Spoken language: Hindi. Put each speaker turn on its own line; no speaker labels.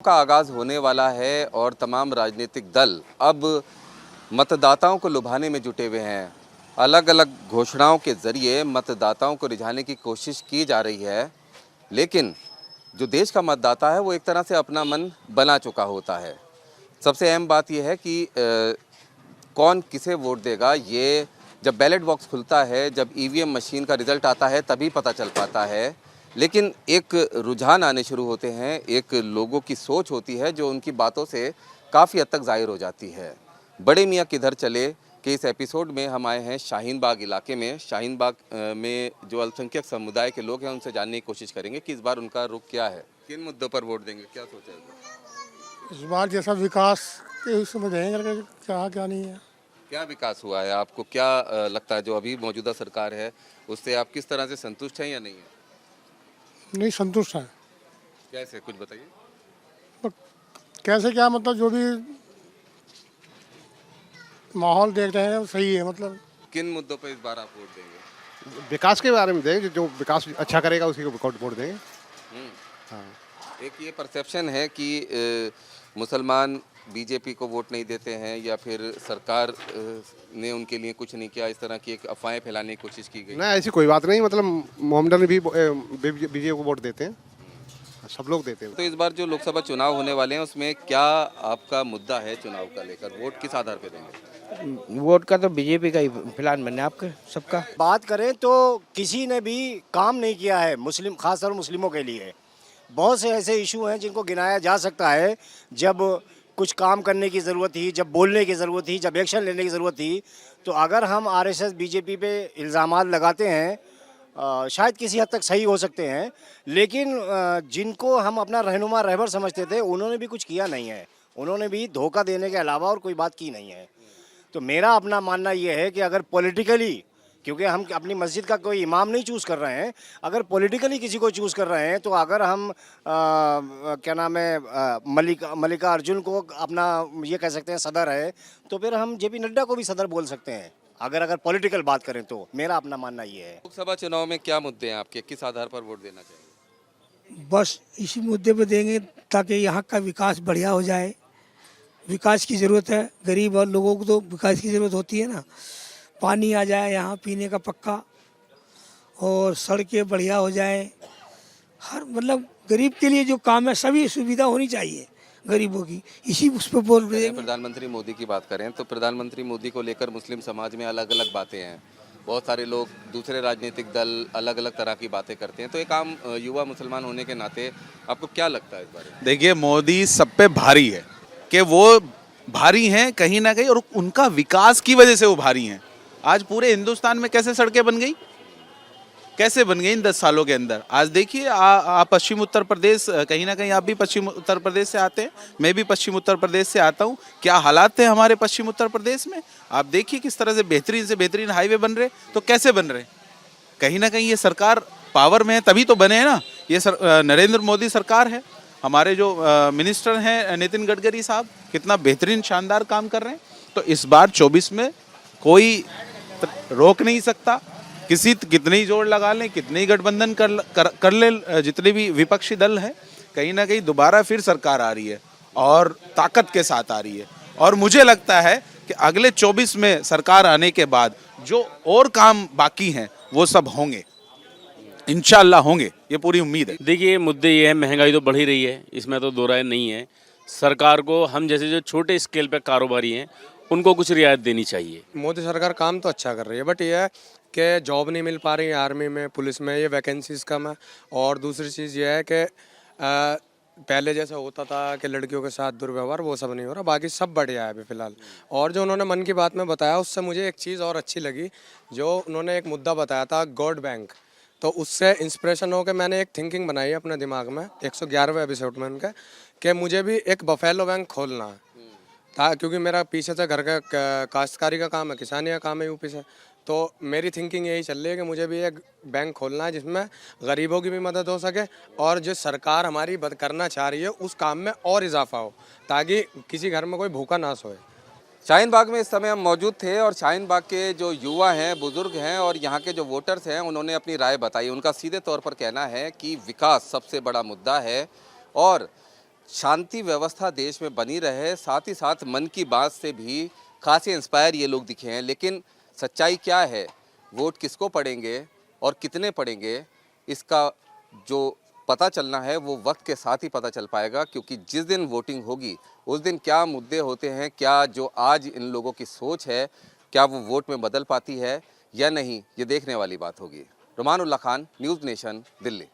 का आगाज होने वाला है और तमाम राजनीतिक दल अब मतदाताओं को लुभाने में जुटे हुए हैं। अलग अलग घोषणाओं के जरिए मतदाताओं को रिझाने की कोशिश की जा रही है, लेकिन जो देश का मतदाता है वो एक तरह से अपना मन बना चुका होता है। सबसे अहम बात यह है कि कौन किसे वोट देगा ये जब बैलेट बॉक्स खुलता है, जब ईवीएम मशीन का रिज़ल्ट आता है तभी पता चल पाता है। लेकिन एक रुझान आने शुरू होते हैं, एक लोगों की सोच होती है जो उनकी बातों से काफ़ी हद तक ज़ाहिर हो जाती है। बड़े मियाँ किधर चले कि इस एपिसोड में हम आए हैं शाहीन बाग इलाके में। शाहीन बाग में जो अल्पसंख्यक समुदाय के लोग हैं उनसे जानने की कोशिश करेंगे कि इस बार उनका रुख क्या है, किन मुद्दों पर वोट देंगे, क्या सोचा है।
इस बार जैसा विकास के उसमें देंगे, क्या क्या नहीं है।
क्या विकास हुआ है, आपको क्या लगता है जो अभी मौजूदा सरकार है उससे आप किस तरह से संतुष्ट हैं या नहीं है?
नहीं संतुष्ट है।
कैसे, कुछ बताइए।
पर कैसे क्या, मतलब जो भी माहौल देख रहे हैं वो सही है। मतलब
किन मुद्दों पर इस बार आप वोट देंगे?
विकास के बारे में देंगे, जो विकास अच्छा करेगा उसी को वोट देंगे। हाँ।
एक ये परसेप्शन है कि मुसलमान बीजेपी को वोट नहीं देते हैं या फिर सरकार ने उनके लिए कुछ नहीं किया, इस तरह की एक अफवाहें फैलाने की कोशिश की गई।
नहीं, ऐसी कोई बात नहीं। मतलब मोहम्मदन भी बीजेपी को वोट देते हैं, सब लोग देते हैं।
तो इस बार जो लोकसभा चुनाव होने वाले हैं उसमें क्या आपका मुद्दा है चुनाव का लेकर, वोट किस आधार पर देंगे?
वोट का तो बीजेपी का ही प्लान बनना है आपका सबका।
बात करें तो किसी ने भी काम नहीं किया है मुस्लिम, खासतौर मुस्लिमों के लिए। बहुत से ऐसे इशू हैं जिनको गिनाया जा सकता है। जब कुछ काम करने की ज़रूरत थी, जब बोलने की ज़रूरत थी, जब एक्शन लेने की ज़रूरत थी, तो अगर हम आरएसएस बीजेपी पे इल्ज़ामात लगाते हैं, शायद किसी हद तक सही हो सकते हैं, लेकिन जिनको हम अपना रहनुमा रहबर समझते थे उन्होंने भी कुछ किया नहीं है। उन्होंने भी धोखा देने के अलावा और कोई बात की नहीं है। तो मेरा अपना मानना ये है कि अगर पॉलिटिकली, क्योंकि हम अपनी मस्जिद का कोई इमाम नहीं चूज़ कर रहे हैं, अगर पॉलिटिकली किसी को चूज़ कर रहे हैं तो अगर हम क्या नाम है, मल्लिका अर्जुन को अपना ये कह सकते हैं सदर है, तो फिर हम जेपी नड्डा को भी सदर बोल सकते हैं। अगर पॉलिटिकल बात करें तो मेरा अपना मानना ये है।
लोकसभा चुनाव में क्या मुद्दे हैं आपके, किस आधार पर वोट देना चाहिए?
बस इसी मुद्दे पे देंगे ताकि यहाँ का विकास बढ़िया हो जाए। विकास की ज़रूरत है, गरीब और लोगों को तो विकास की ज़रूरत होती है ना। पानी आ जाए यहाँ पीने का पक्का, और सड़कें बढ़िया हो जाए। हर मतलब गरीब के लिए जो काम है सभी सुविधा होनी चाहिए गरीबों की, इसी उस पर बोल रहे हैं।
प्रधानमंत्री मोदी की बात करें तो प्रधानमंत्री मोदी को लेकर मुस्लिम समाज में अलग अलग बातें हैं। बहुत सारे लोग, दूसरे राजनीतिक दल अलग अलग तरह की बातें करते हैं। तो एक आम युवा मुसलमान होने के नाते आपको क्या लगता है इस बारे में?
देखिए, मोदी सब पे भारी है कि वो भारी हैं कहीं ना कहीं, और उनका विकास की वजह से वो भारी हैं। आज पूरे हिंदुस्तान में कैसे सड़कें बन गई, कैसे बन गई इन 10 सालों के अंदर। आज देखिए, आप पश्चिम उत्तर प्रदेश, कहीं ना कहीं आप भी पश्चिम उत्तर प्रदेश से आते हैं, मैं भी पश्चिम उत्तर प्रदेश से आता हूँ। क्या हालात थे हमारे पश्चिम उत्तर प्रदेश में, आप देखिए किस तरह से बेहतरीन हाईवे बन रहे। तो कैसे बन रहे? कहीं ना कहीं ये सरकार पावर में है तभी तो बने हैं ना। ये नरेंद्र मोदी सरकार है। हमारे जो मिनिस्टर हैं नितिन गडकरी साहब, कितना बेहतरीन शानदार काम कर रहे हैं। तो इस बार 24 में कोई रोक नहीं सकता। कितने ही जोर लगा लें, कितने ही गठबंधन कर ले, जितने भी विपक्षी दल हैं, कहीं ना कहीं दोबारा फिर सरकार आ रही है और ताकत के साथ आ रही है। और मुझे लगता है कि अगले 24 में सरकार आने के बाद जो और काम बाकी हैं वो सब होंगे, इंशाल्लाह होंगे, ये पूरी उम्मीद है।
देखिए, मुद्दे ये है, महंगाई तो बढ़ ही रही है, इसमें तो दो राय नहीं है। सरकार को हम जैसे जो छोटे स्केल पे कारोबारी हैं उनको कुछ रियायत देनी चाहिए।
मोदी सरकार काम तो अच्छा कर रही है, बट ये है कि जॉब नहीं मिल पा रही है आर्मी में, पुलिस में, ये वैकेंसीज कम है। और दूसरी चीज़ ये है कि पहले जैसा होता था कि लड़कियों के साथ दुर्व्यवहार, वो सब नहीं हो रहा। बाकी सब बढ़िया है अभी फ़िलहाल। और जो उन्होंने मन की बात में बताया उससे मुझे एक चीज़ और अच्छी लगी, जो उन्होंने एक मुद्दा बताया था गॉड बैंक। तो उससे इंस्पिरेशन हो के मैंने एक थिंकिंग बनाई है अपने दिमाग में 111वें एपिसोड में उनका, कि मुझे भी एक बफेलो बैंक खोलना है था, क्योंकि मेरा पीछे से घर का काश्तकारी का काम है, किसानी का काम है यूपी से। तो मेरी थिंकिंग यही चल रही है कि मुझे भी एक बैंक खोलना है जिसमें गरीबों की भी मदद हो सके और जो सरकार हमारी करना चाह रही है उस काम में और इजाफा हो, ताकि किसी घर में कोई भूखा ना सोए।
शाहीन बाग में इस समय हम मौजूद थे और शाहीन बाग के जो युवा हैं, बुजुर्ग हैं और यहाँ के जो वोटर्स हैं, उन्होंने अपनी राय बताई। उनका सीधे तौर पर कहना है कि विकास सबसे बड़ा मुद्दा है और शांति व्यवस्था देश में बनी रहे, साथ ही साथ मन की बात से भी खासे इंस्पायर ये लोग दिखे हैं। लेकिन सच्चाई क्या है, वोट किसको पड़ेंगे और कितने पड़ेंगे, इसका जो पता चलना है वो वक्त के साथ ही पता चल पाएगा, क्योंकि जिस दिन वोटिंग होगी उस दिन क्या मुद्दे होते हैं, क्या जो आज इन लोगों की सोच है, क्या वो वोट में बदल पाती है या नहीं, ये देखने वाली बात होगी। रुमान उल्लाह खान, न्यूज़ नेशन, दिल्ली।